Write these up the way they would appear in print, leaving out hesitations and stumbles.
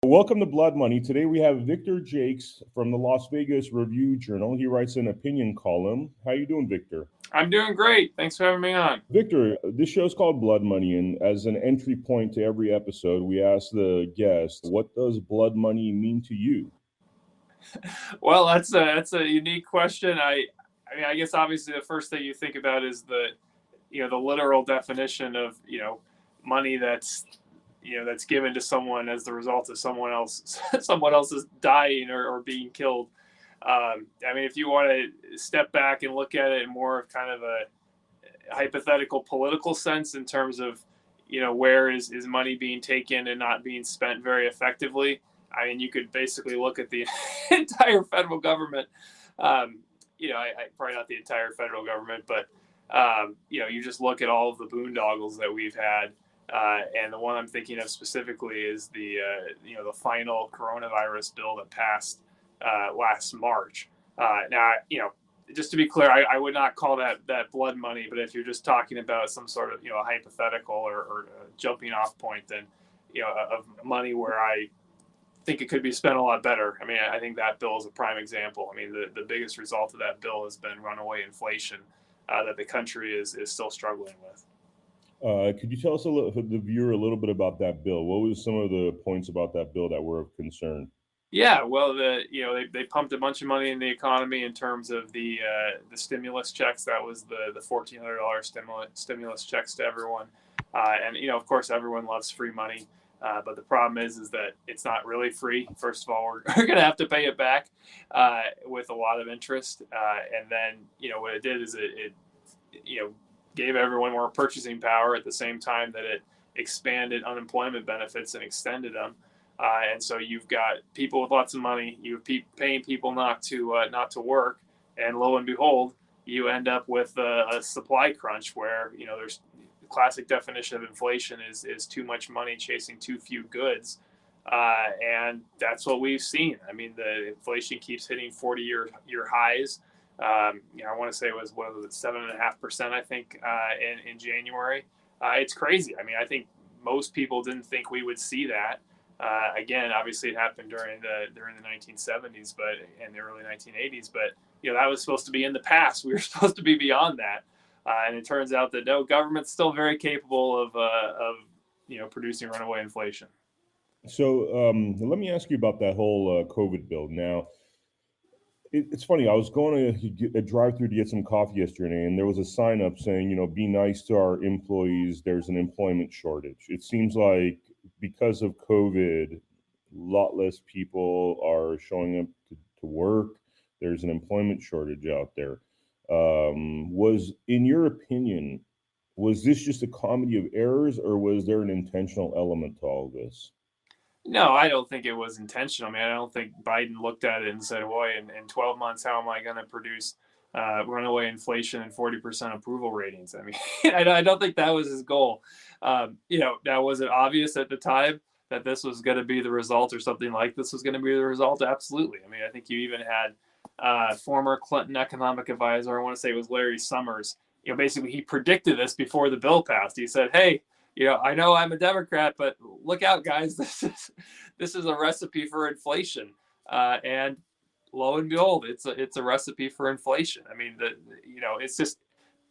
Welcome to Blood Money. Today we have Victor Joecks from the Las Vegas Review Journal. He writes an opinion column. How you doing, Victor? I'm doing great. Thanks for having me on. Victor, this show is called Blood Money, and as an entry point to every episode, we ask the guest, "What does blood money mean to you?" Well, that's a unique question. I mean, I guess obviously the first thing you think about is the literal definition of money that's given to someone as the result of someone else someone else's dying or being killed. I mean, if you want to step back and look at it in more of kind of a hypothetical political sense in terms of where is money being taken and not being spent very effectively. I mean, you could basically look at the entire federal government. I probably not the entire federal government, but you just look at all of the boondoggles that we've had, and the one I'm thinking of specifically is the final coronavirus bill that passed last March. Now, just to be clear, I would not call that blood money, but if you're just talking about some sort of a hypothetical or a jumping off point, then of money where I think it could be spent a lot better. I mean, I think that bill is a prime example. I mean, the biggest result of that bill has been runaway inflation that the country is still struggling with. Could you tell us the viewer a little bit about that bill? What was some of the points about that bill that were of concern? Yeah, well, they pumped a bunch of money in the economy in terms of the stimulus checks. That was the $1,400 stimulus checks to everyone, and of course everyone loves free money. But the problem is that it's not really free. First of all, we're going to have to pay it back with a lot of interest, and then what it did is it gave everyone more purchasing power at the same time that it expanded unemployment benefits and extended them. And so you've got people with lots of money, you're paying people not to work, and lo and behold, you end up with a supply crunch where there's the classic definition of inflation is too much money chasing too few goods, and that's what we've seen. I mean, the inflation keeps hitting 40-year highs. I want to say it was 7.5%, I think, in January. It's crazy. I mean, I think most people didn't think we would see that. Again, obviously, it happened during the 1970s, and the early 1980s. But that was supposed to be in the past. We were supposed to be beyond that, and it turns out that no, government's still very capable of producing runaway inflation. So let me ask you about that whole COVID bill. Now, it's funny. I was going to get a drive-through to get some coffee yesterday, and there was a sign up saying, "Be nice to our employees. There's an employment shortage." It seems like because of COVID, a lot less people are showing up to work. There's an employment shortage out there. In your opinion, was this just a comedy of errors, or was there an intentional element to all this? No, I don't think it was intentional. I mean, I don't think Biden looked at it and said, "Boy, in 12 months, how am I going to produce runaway inflation and 40% approval ratings?" I mean, I don't think that was his goal. Now, was it obvious at the time that this was going to be the result, or something like this was going to be the result? Absolutely. I mean, I think you even had former Clinton economic advisor, I want to say it was Larry Summers. Basically, he predicted this before the bill passed. He said, "Hey, I know I'm a Democrat, but look out, guys! This is a recipe for inflation." And lo and behold, it's a recipe for inflation. I mean, it's just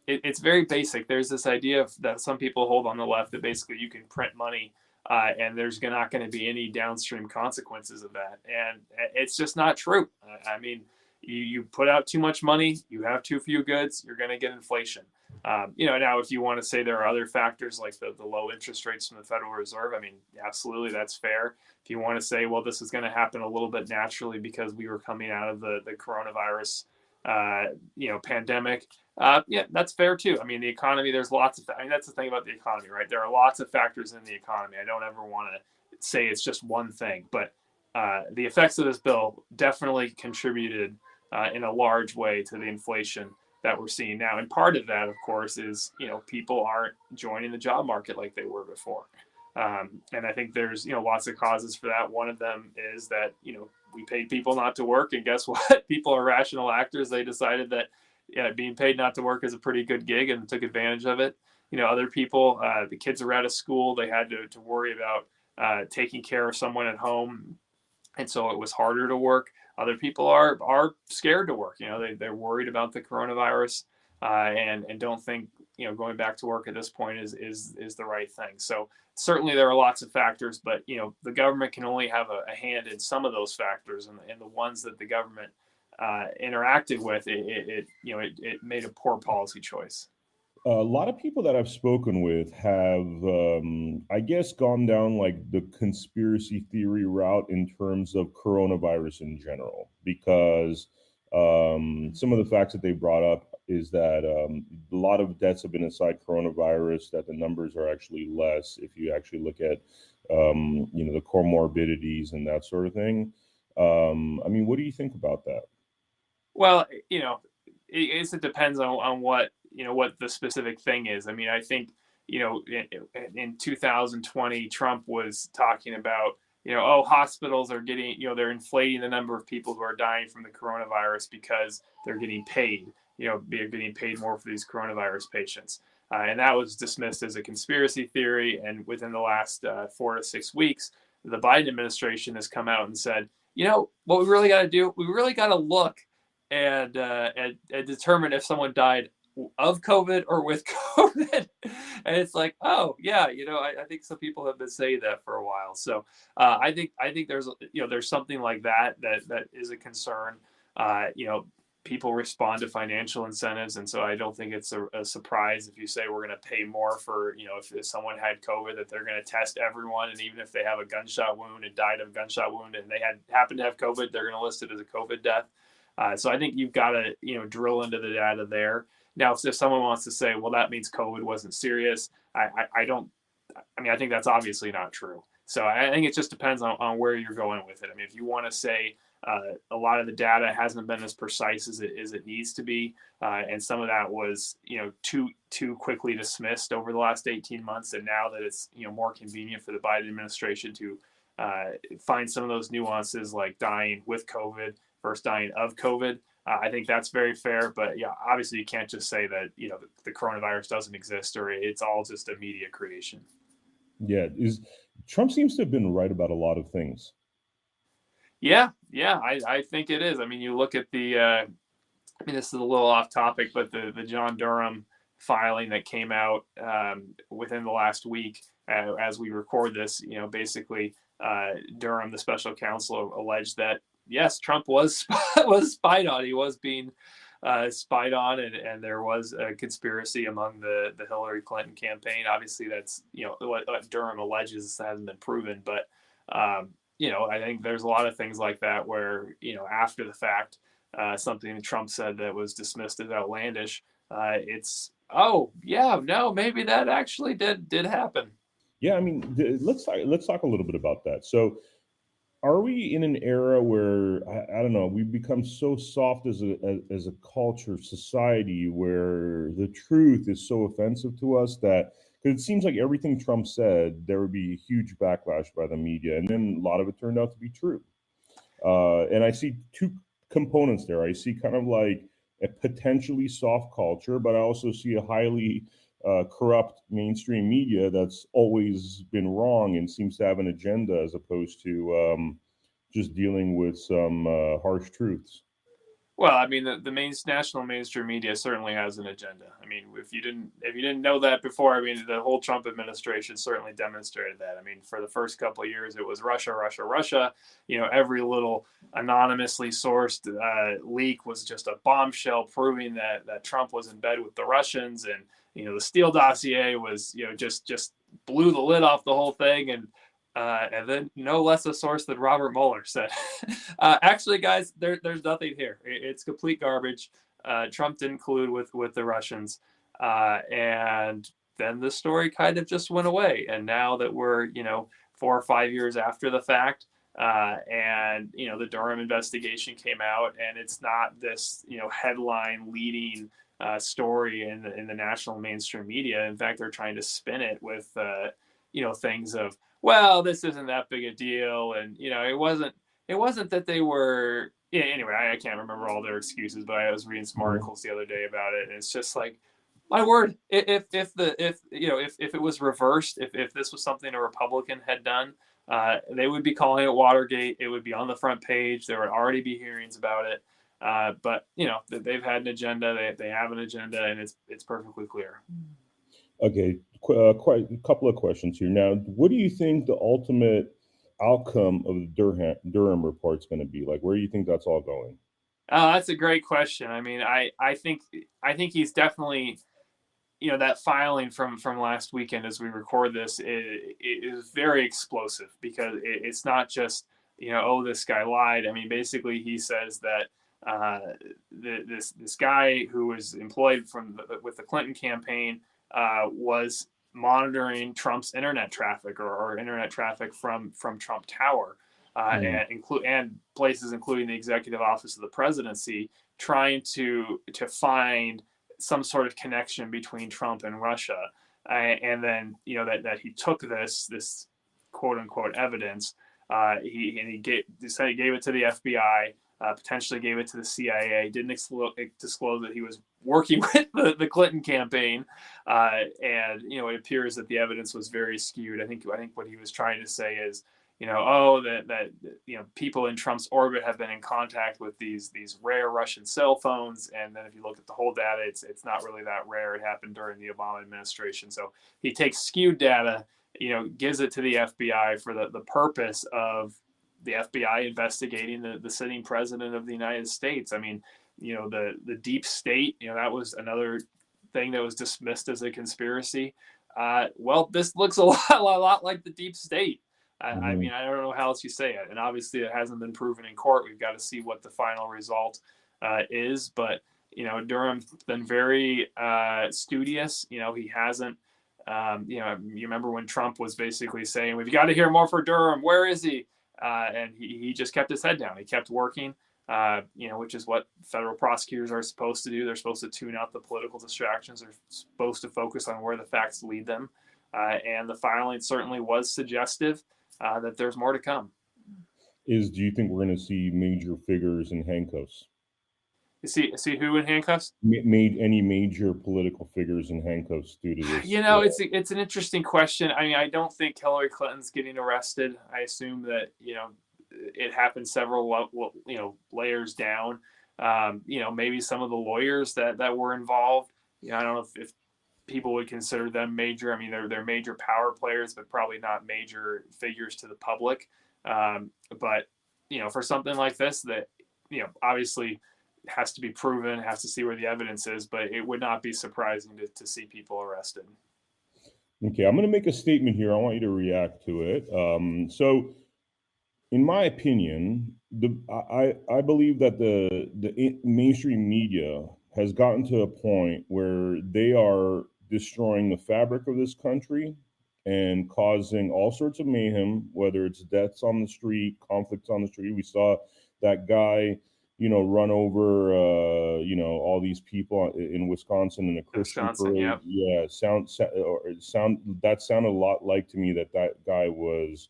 it's very basic. There's this idea that some people hold on the left that basically you can print money, and there's not going to be any downstream consequences of that, and it's just not true. I mean, you put out too much money, you have too few goods, you're going to get inflation. Now if you want to say there are other factors like the low interest rates from the Federal Reserve, I mean, absolutely, that's fair. If you want to say, well, this is going to happen a little bit naturally because we were coming out of the coronavirus, pandemic, yeah, that's fair too. I mean, the economy, there's lots of, I mean, that's the thing about the economy, right? There are lots of factors in the economy. I don't ever want to say it's just one thing, but the effects of this bill definitely contributed in a large way to the inflation that we're seeing now. And part of that, of course, is, people aren't joining the job market like they were before. And I think there's, lots of causes for that. One of them is that, we paid people not to work, and guess what? People are rational actors. They decided that being paid not to work is a pretty good gig and took advantage of it. Other people, the kids are out of school. They had to worry about taking care of someone at home, and so it was harder to work. Other people are scared to work. They're worried about the coronavirus, and don't think going back to work at this point is the right thing. So certainly there are lots of factors, but the government can only have a hand in some of those factors, and the ones that the government interacted with, it made a poor policy choice. A lot of people that I've spoken with have, I guess, gone down like the conspiracy theory route in terms of coronavirus in general, because some of the facts that they brought up is that a lot of deaths have been inside coronavirus, that the numbers are actually less if you actually look at, the comorbidities and that sort of thing. I mean, what do you think about that? Well, it depends on what the specific thing is. I mean, I think in 2020, Trump was talking about oh, hospitals are getting they're inflating the number of people who are dying from the coronavirus because they're getting paid they're getting paid more for these coronavirus patients, and that was dismissed as a conspiracy theory. And within the last 4 to 6 weeks, the Biden administration has come out and said, what we really got to do, we really got to look and determine if someone died of COVID or with COVID. And it's like, oh yeah, I think some people have been saying that for a while. So I think there's something like that is a concern. People respond to financial incentives, and so I don't think it's a surprise if you say we're going to pay more for if someone had COVID, that they're going to test everyone, and even if they have a gunshot wound and died of a gunshot wound and they happened to have COVID, they're going to list it as a COVID death. So I think you've got to drill into the data there. Now, if someone wants to say, well, that means COVID wasn't serious, I don't. I mean, I think that's obviously not true. So I think it just depends on where you're going with it. I mean, if you want to say a lot of the data hasn't been as precise as it needs to be, and some of that was too quickly dismissed over the last 18 months, and now that it's more convenient for the Biden administration to find some of those nuances, like dying with COVID versus dying of COVID. I think that's very fair, but yeah, obviously you can't just say that the coronavirus doesn't exist or it's all just a media creation. Yeah, Trump seems to have been right about a lot of things. Yeah, I think it is. I mean, you look at the. This is a little off topic, but the John Durham filing that came out within the last week, as we record this, basically Durham, the special counsel, alleged that yes, Trump was spied on. He was being spied on, and there was a conspiracy among the Hillary Clinton campaign. Obviously, that's what Durham alleges hasn't been proven, but I think there's a lot of things like that where after the fact, something that Trump said that was dismissed as outlandish. It's no, maybe that actually did happen. Yeah, I mean, let's talk a little bit about that. So, are we in an era where I don't know, we've become so soft as a culture, society, where the truth is so offensive to us that, because it seems like everything Trump said, there would be a huge backlash by the media, and then a lot of it turned out to be true. And I see two components there. I see kind of like a potentially soft culture, but I also see a highly corrupt mainstream media that's always been wrong and seems to have an agenda as opposed to just dealing with some harsh truths. Well, I mean, the national mainstream media certainly has an agenda. I mean, if you didn't know that before, I mean, the whole Trump administration certainly demonstrated that. I mean, for the first couple of years, it was Russia, Russia, Russia. Every little anonymously sourced leak was just a bombshell proving that Trump was in bed with the Russians, and the Steele dossier was just blew the lid off the whole thing. And then no less a source than Robert Mueller said, actually, guys, there's nothing here. It's complete garbage. Trump didn't collude with the Russians. And then the story kind of just went away. And now that we're, 4 or 5 years after the fact, and, the Durham investigation came out, and it's not this, headline leading story in the national mainstream media. In fact, they're trying to spin it with, things of, well, this isn't that big a deal, and it wasn't that they were. Yeah, anyway, I can't remember all their excuses, but I was reading some articles the other day about it, and it's just like, my word, if it was reversed, if this was something a Republican had done, they would be calling it Watergate. It would be on the front page. There would already be hearings about it. But they've had an agenda. They have an agenda, and it's perfectly clear. Okay, quite a couple of questions here. Now, what do you think the ultimate outcome of the Durham report is going to be? Like, where do you think that's all going? That's a great question. I mean, I think he's definitely, that filing from last weekend as we record this is very explosive, because it's not just, oh, this guy lied. I mean, basically he says that this guy who was employed with the Clinton campaign was monitoring Trump's internet traffic, or internet traffic from Trump Tower, and places including the executive office of the presidency, trying to find some sort of connection between Trump and Russia, and then that he took this quote unquote evidence. He gave it to the FBI, potentially gave it to the CIA. Didn't disclose that he was working with the Clinton campaign, and it appears that the evidence was very skewed. I think what he was trying to say is, that people in Trump's orbit have been in contact with these rare Russian cell phones, and then if you look at the whole data, it's not really that rare. It happened during the Obama administration. So he takes skewed data, gives it to the FBI for the purpose of the FBI investigating the sitting president of the United States. I mean, the deep state, that was another thing that was dismissed as a conspiracy. Well, this looks a lot like the deep state. I mean, I don't know how else you say it. And obviously it hasn't been proven in court. We've got to see what the final result is. But, Durham's been very studious. He hasn't, you remember when Trump was basically saying, we've got to hear more for Durham. Where is he? And he just kept his head down. He kept working, which is what federal prosecutors are supposed to do. They're supposed to tune out the political distractions. They're supposed to focus on where the facts lead them. And the filing certainly was suggestive that there's more to come. Do you think we're going to see major figures in handcuffs? See who in handcuffs? Made any major political figures in handcuffs due to this? It's an interesting question. I mean, I don't think Hillary Clinton's getting arrested. I assume that it happened several layers down. Maybe some of the lawyers that were involved. I don't know if people would consider them major. I mean, they're major power players, but probably not major figures to the public. But for something like this, that obviously has to be proven, has to see where the evidence is, but it would not be surprising to see people arrested. Okay, I'm going to make a statement here. I want you to react to it. So, in my opinion, I believe that the mainstream media has gotten to a point where they are destroying the fabric of this country and causing all sorts of mayhem, whether it's deaths on the street, conflicts on the street. We saw that guy, run over, all these people in Wisconsin in a Christian parade. Yep. Yeah, that sounded a lot like to me that guy was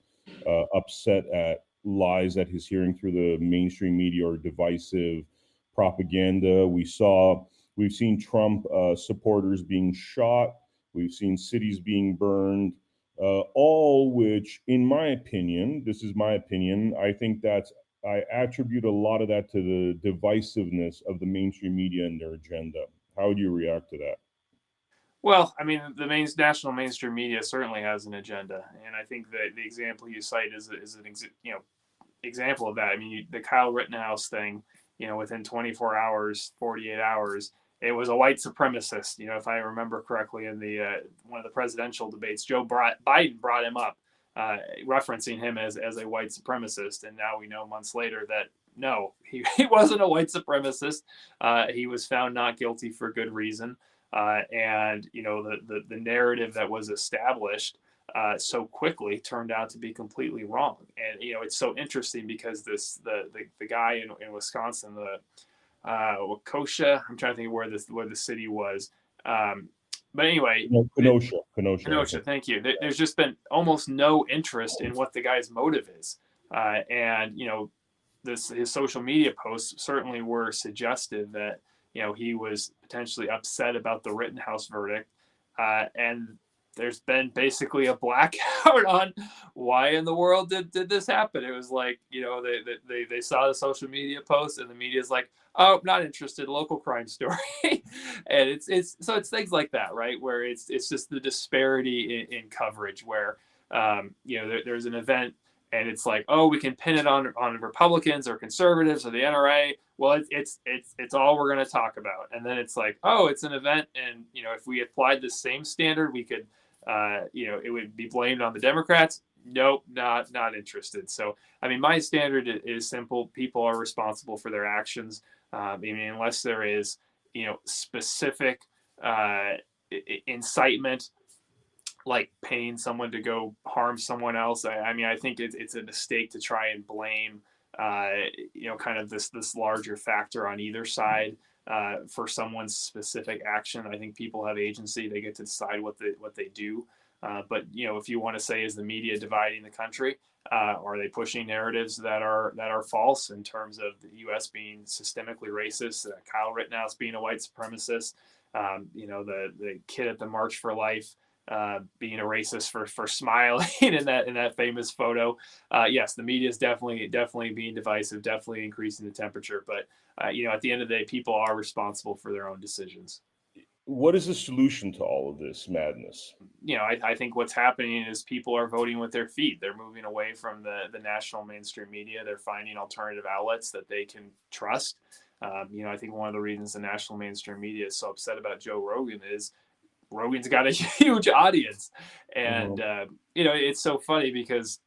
upset at lies that he's hearing through the mainstream media or divisive propaganda. We've seen Trump supporters being shot. We've seen cities being burned, all which, in my opinion, this is my opinion, I attribute a lot of that to the divisiveness of the mainstream media and their agenda. How would you react to that? Well, I mean, the national mainstream media certainly has an agenda, and I think that the example you cite is an example of that. I mean, the Kyle Rittenhouse thing, within 24 hours, 48 hours, it was a white supremacist. If I remember correctly, in the one of the presidential debates, Biden brought him up, referencing him as a white supremacist, and now we know months later that no, he wasn't a white supremacist. He was found not guilty for good reason, and the narrative that was established so quickly turned out to be completely wrong. And it's so interesting because the guy in Wisconsin, the Waukesha, I'm trying to think where the city was. But anyway, Kenosha. Thank you. There's just been almost no interest in what the guy's motive is, and his social media posts certainly were suggestive that he was potentially upset about the Rittenhouse verdict, and there's been basically a blackout on why in the world did this happen. It was like, they saw the social media post and the media's like, oh, not interested, local crime story. And it's things like that, right? Where it's just the disparity in coverage where, there's an event and it's like, oh, we can pin it on Republicans or conservatives or the NRA. Well, it's all we're going to talk about. And then it's like, oh, it's an event. And, if we applied the same standard, we could, it would be blamed on the Democrats. Nope, not interested. So, I mean, my standard is simple. People are responsible for their actions. Unless there is, specific incitement, like paying someone to go harm someone else. I think it's a mistake to try and blame, kind of this larger factor on either side for someone's specific action. I think people have agency; they get to decide what they do. But if you want to say, is the media dividing the country? Are they pushing narratives that are false in terms of the U.S. being systemically racist? Kyle Rittenhouse being a white supremacist. The kid at the March for Life being a racist for smiling in that famous photo. Yes, the media is definitely being divisive, definitely increasing the temperature. But at the end of the day, people are responsible for their own decisions. What is the solution to all of this madness? I think what's happening is people are voting with their feet. They're moving away from the national mainstream media. They're finding alternative outlets that they can trust. I think one of the reasons the national mainstream media is so upset about Joe Rogan is Rogan's got a huge audience. And, it's so funny because,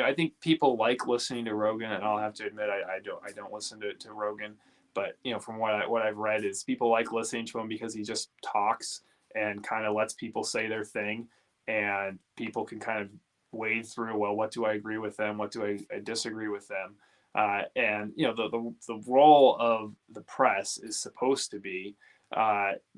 I think people like listening to Rogan, and I'll have to admit, I don't listen to Rogan. But, from what I've read is people like listening to him because he just talks and kind of lets people say their thing, and people can kind of wade through, well, what do I agree with them? What do I disagree with them? And the role of the press is supposed to be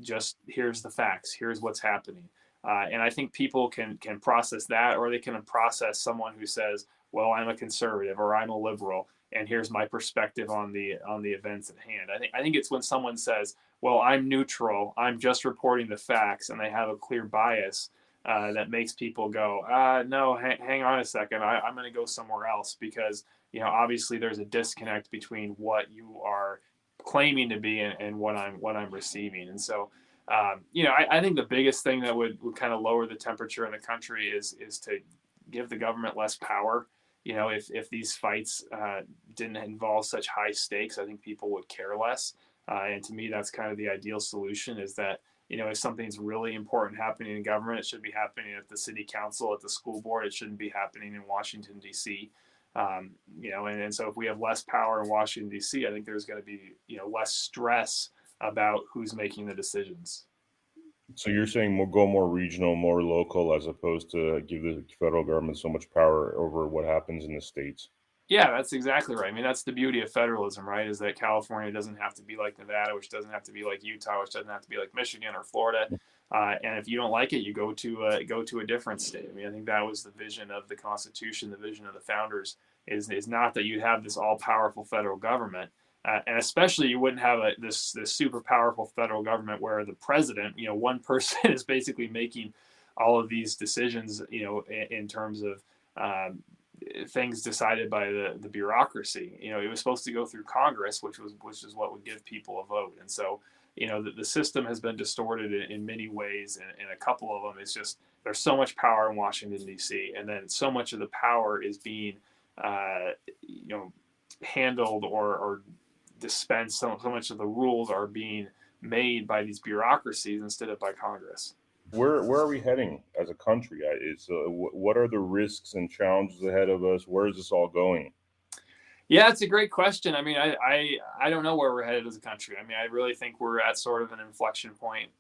just here's the facts, here's what's happening. And I think people can process that, or they can process someone who says, well, I'm a conservative or I'm a liberal, and here's my perspective on the events at hand. I think it's when someone says, well, I'm neutral, I'm just reporting the facts, and they have a clear bias that makes people go, no, hang on a second, I'm going to go somewhere else, because obviously there's a disconnect between what you are claiming to be and what I'm receiving. And so I think the biggest thing that would kind of lower the temperature in the country is to give the government less power. If these fights didn't involve such high stakes, I think people would care less. And to me, that's kind of the ideal solution, is that, if something's really important happening in government, it should be happening at the city council, at the school board. It shouldn't be happening in Washington, D.C. And so if we have less power in Washington, D.C., I think there's going to be, less stress about who's making the decisions. So you're saying go more regional, more local, as opposed to give the federal government so much power over what happens in the states? Yeah, that's exactly right. I mean, that's the beauty of federalism, right? Is that California doesn't have to be like Nevada, which doesn't have to be like Utah, which doesn't have to be like Michigan or Florida. And if you don't like it, you go to a different state. I mean, I think that was the vision of the Constitution, the vision of the founders, is not that you'd have this all-powerful federal government, and especially you wouldn't have this super powerful federal government where the president, one person is basically making all of these decisions, in terms of things decided by the bureaucracy. It was supposed to go through Congress, which is what would give people a vote. And so, the system has been distorted in many ways, and a couple of them is just there's so much power in Washington, D.C., and then so much of the power is being handled or dispensed. So much of the rules are being made by these bureaucracies instead of by Congress. Where are we heading as a country? What are the risks and challenges ahead of us? Where is this all going? Yeah, it's a great question. I mean, I don't know where we're headed as a country. I mean, I really think we're at sort of an inflection point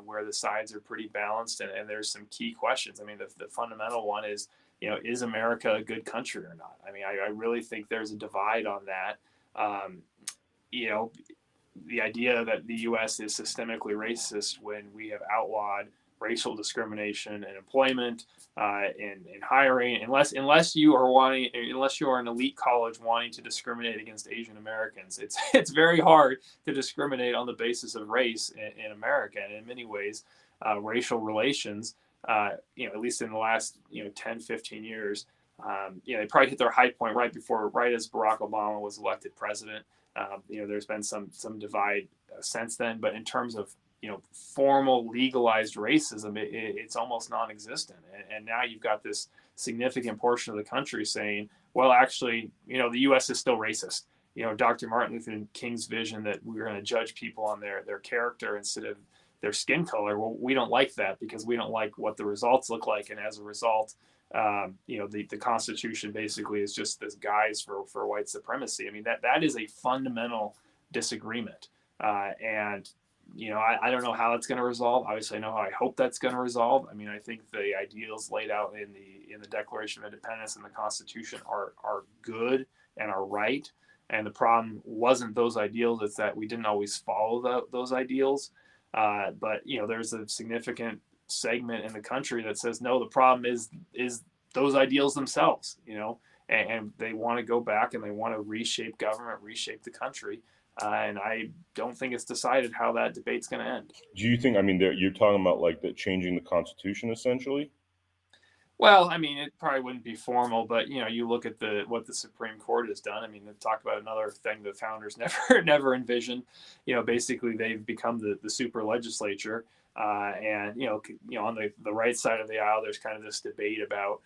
where the sides are pretty balanced, and there's some key questions. I mean, the fundamental one is, is America a good country or not? I mean, I really think there's a divide on that. The idea that the U.S. is systemically racist when we have outlawed racial discrimination in employment, in hiring, unless you are an elite college wanting to discriminate against Asian Americans, it's very hard to discriminate on the basis of race in America. And in many ways, racial relations at least in the last 10, 15 years. They probably hit their high point right as Barack Obama was elected president. There's been some divide since then, but in terms of formal legalized racism, it's almost non-existent. And now you've got this significant portion of the country saying, well, actually, the U.S. is still racist. Dr. Martin Luther King's vision that we're going to judge people on their character instead of their skin color. Well, we don't like that because we don't like what the results look like. And as a result, the Constitution basically is just this guise for white supremacy. I mean, that is a fundamental disagreement. And I don't know how that's going to resolve. Obviously, I know how I hope that's going to resolve. I mean, I think the ideals laid out in the Declaration of Independence and the Constitution are good and are right. And the problem wasn't those ideals; it's that we didn't always follow those ideals. But there's a significant segment in the country that says no. The problem is those ideals themselves. And they want to go back and they want to reshape government, reshape the country. And I don't think it's decided how that debate's going to end. Do you think? I mean, you're talking about like changing the Constitution, essentially. Well, I mean, it probably wouldn't be formal, but you look at what the Supreme Court has done. I mean, they've talked about another thing the founders never envisioned. Basically they've become the super legislature, and on the right side of the aisle, there's kind of this debate about,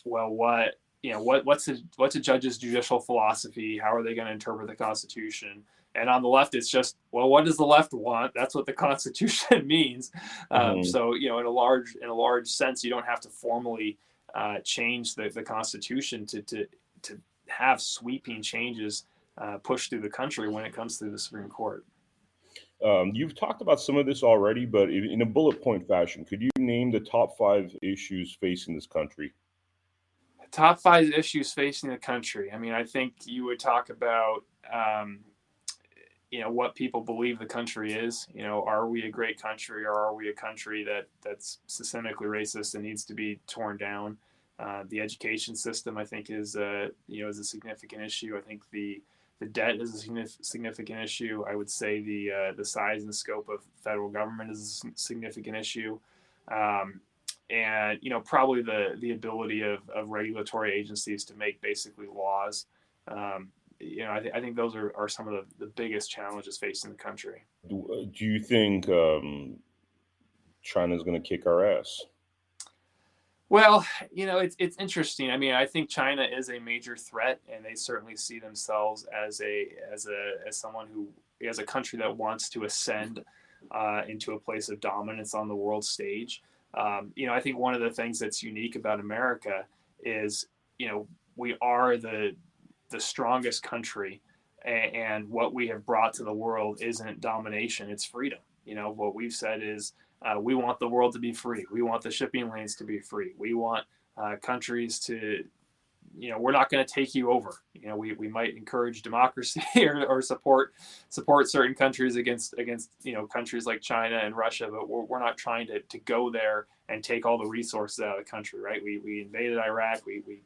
what's a judge's judicial philosophy? How are they going to interpret the Constitution? And on the left, it's just, well, what does the left want? That's what the Constitution means. So, in a large sense, you don't have to formally change the Constitution to have sweeping changes pushed through the country when it comes through the Supreme Court. You've talked about some of this already, but in a bullet point fashion, could you name the top 5 issues facing this country? Top 5 issues facing the country. I mean, I think you would talk about, what people believe the country is. Are we a great country, or are we a country that's systemically racist and needs to be torn down? The education system, I think, is a significant issue. I think the debt is a significant issue. I would say the size and scope of federal government is a significant issue. And probably the ability of regulatory agencies to make basically laws. I think those are some of the biggest challenges facing the country. Do you think China's going to kick our ass? Well, it's interesting. I mean, I think China is a major threat, and they certainly see themselves as someone who as a country that wants to ascend into a place of dominance on the world stage. I think one of the things that's unique about America is, we are the strongest country, and what we have brought to the world isn't domination, it's freedom. What we've said is we want the world to be free. We want the shipping lanes to be free. We want countries to, we're not going to take you over. We might encourage democracy or support certain countries against countries like China and Russia, but we're not trying to go there and take all the resources out of the country, right? We invaded Iraq. We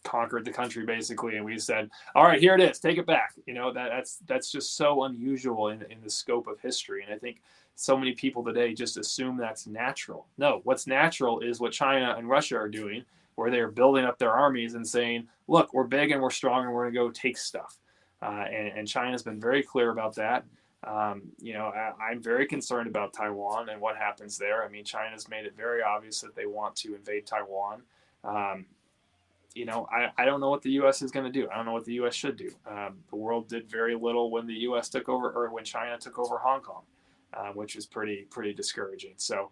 conquered the country basically, and we said, all right, here it is, take it back. That's just so unusual in the scope of history. And I think so many people today just assume that's natural. No, what's natural is what China and Russia are doing, where they're building up their armies and saying, look, we're big and we're strong and we're going to go take stuff. And China's been very clear about that. I'm very concerned about Taiwan and what happens there. I mean, China's made it very obvious that they want to invade Taiwan. I don't know what the U.S. is going to do. I don't know what the U.S. should do. The world did very little when the U.S. took over, or when China took over Hong Kong, which is pretty discouraging. So,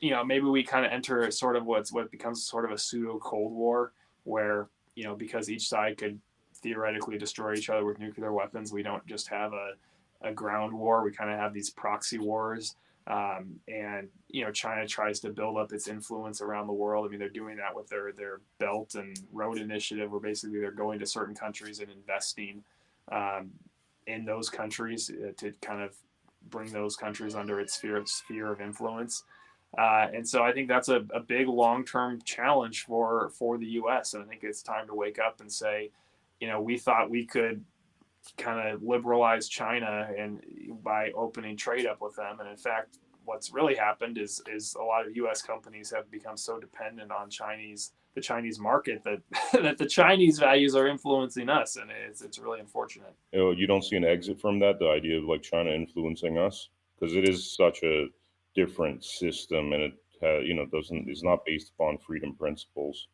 maybe we kind of enter sort of what becomes sort of a pseudo Cold War, where because each side could theoretically destroy each other with nuclear weapons, we don't just have a ground war. We kind of have these proxy wars. And China tries to build up its influence around the world. I mean, they're doing that with their Belt and Road Initiative, where basically they're going to certain countries and investing in those countries to kind of bring those countries under its sphere of influence. And so I think that's a big long-term challenge for the U.S. And I think it's time to wake up and say, we thought we could kind of liberalize China and by opening trade up with them. And in fact, what's really happened is a lot of U.S. companies have become so dependent on the Chinese market that that the Chinese values are influencing us, and it's really unfortunate. You don't see an exit from that, the idea of like China influencing us, because it is such a different system, and it doesn't is not based upon freedom principles.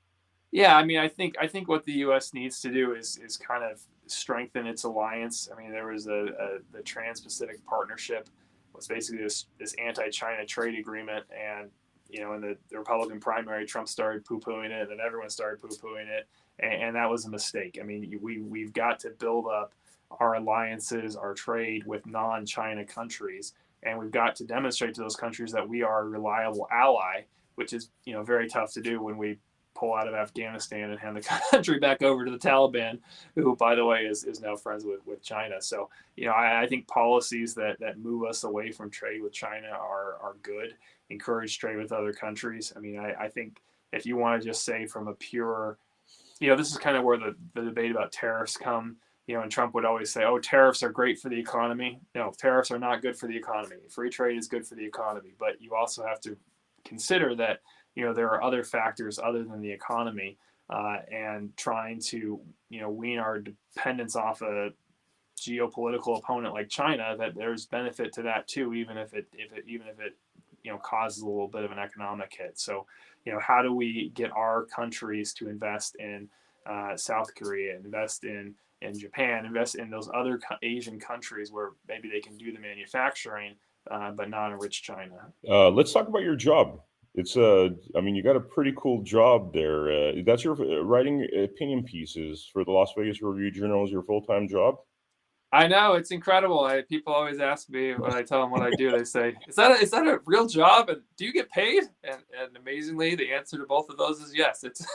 Yeah, I mean, I think what the U.S. needs to do is kind of strengthen its alliance. I mean, there was the Trans-Pacific Partnership was basically this anti-China trade agreement, and in the Republican primary, Trump started poo-pooing it, and then everyone started poo-pooing it, and that was a mistake. I mean, we've got to build up our alliances, our trade with non-China countries, and we've got to demonstrate to those countries that we are a reliable ally, which is very tough to do when we pull out of Afghanistan and hand the country back over to the Taliban, who, by the way, is now friends with China. So, I think policies that move us away from trade with China are good, encourage trade with other countries. I mean, I think if you want to just say from a pure, this is kind of where the debate about tariffs come, and Trump would always say, oh, tariffs are great for the economy. No, tariffs are not good for the economy. Free trade is good for the economy. But you also have to consider that there are other factors other than the economy, and trying to wean our dependence off a geopolitical opponent like China, that there's benefit to that too, even if it causes a little bit of an economic hit. So how do we get our countries to invest in South Korea, invest in Japan, invest in those other Asian countries where maybe they can do the manufacturing, but not enrich China? Let's talk about your job. It's I mean, you got a pretty cool job there. That's your writing opinion pieces for the Las Vegas Review Journal is your full-time job. I know, it's incredible. People always ask me when I tell them what I do. They say, "Is that a real job? And do you get paid?" And amazingly, the answer to both of those is yes. It's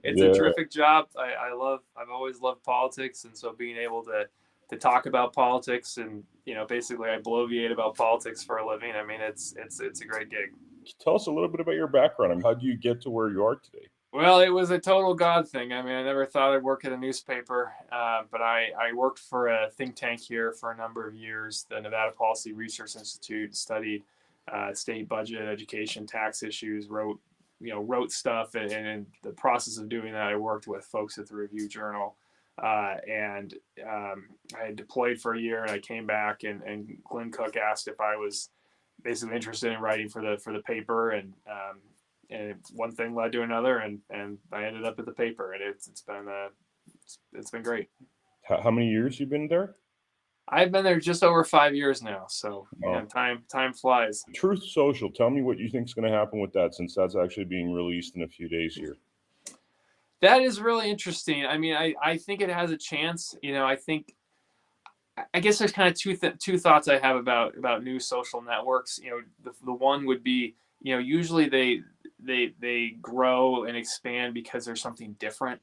it's a Yeah. terrific job. I've always loved politics, and so being able to talk about politics and basically I bloviate about politics for a living. I mean, it's a great gig. Tell us a little bit about your background. I mean, how do you get to where you are today? Well, it was a total God thing. I mean, I never thought I'd work at a newspaper, but I worked for a think tank here for a number of years, the Nevada Policy Research Institute, studied state budget, education, tax issues, wrote stuff, and in the process of doing that, I worked with folks at the Review Journal, and I had deployed for a year, and I came back, and Glenn Cook asked if I was basically interested in writing for the paper, and one thing led to another, and I ended up at the paper, and it's been great. How many years you been there? I've been there just over 5 years now, so Wow. time flies. Truth Social. Tell me what you think is going to happen with that, since that's actually being released in a few days here. That is really interesting. I mean, I think it has a chance. I guess there's kind of two thoughts I have about new social networks. The one would be, usually they grow and expand because there's something different.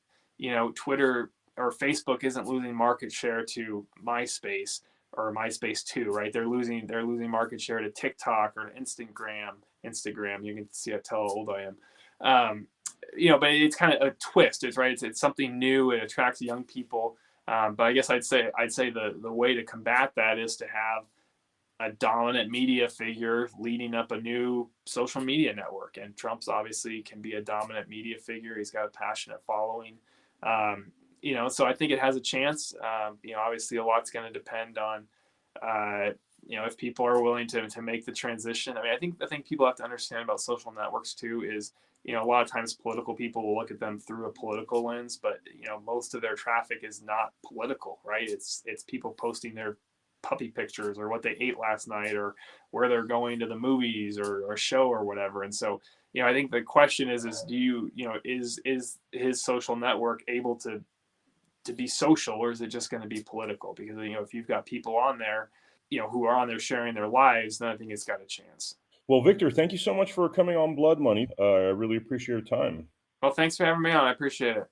Twitter or Facebook isn't losing market share to MySpace or MySpace 2, right? They're losing market share to TikTok or Instagram. You can see how old I am. But it's kind of a twist. It's something new. It attracts young people. But I guess I'd say the way to combat that is to have a dominant media figure leading up a new social media network. And Trump's obviously can be a dominant media figure. He's got a passionate following. So I think it has a chance. Obviously a lot's going to depend on, if people are willing to make the transition. I mean, I think people have to understand about social networks too is, a lot of times political people will look at them through a political lens, but most of their traffic is not political, right? It's people posting their puppy pictures or what they ate last night or where they're going to the movies or a show or whatever. And so, I think the question is is his social network able to be social, or is it just going to be political? Because, if you've got people on there, who are on there sharing their lives, then I think it's got a chance. Well, Victor, thank you so much for coming on Blood Money. I really appreciate your time. Well, thanks for having me on. I appreciate it.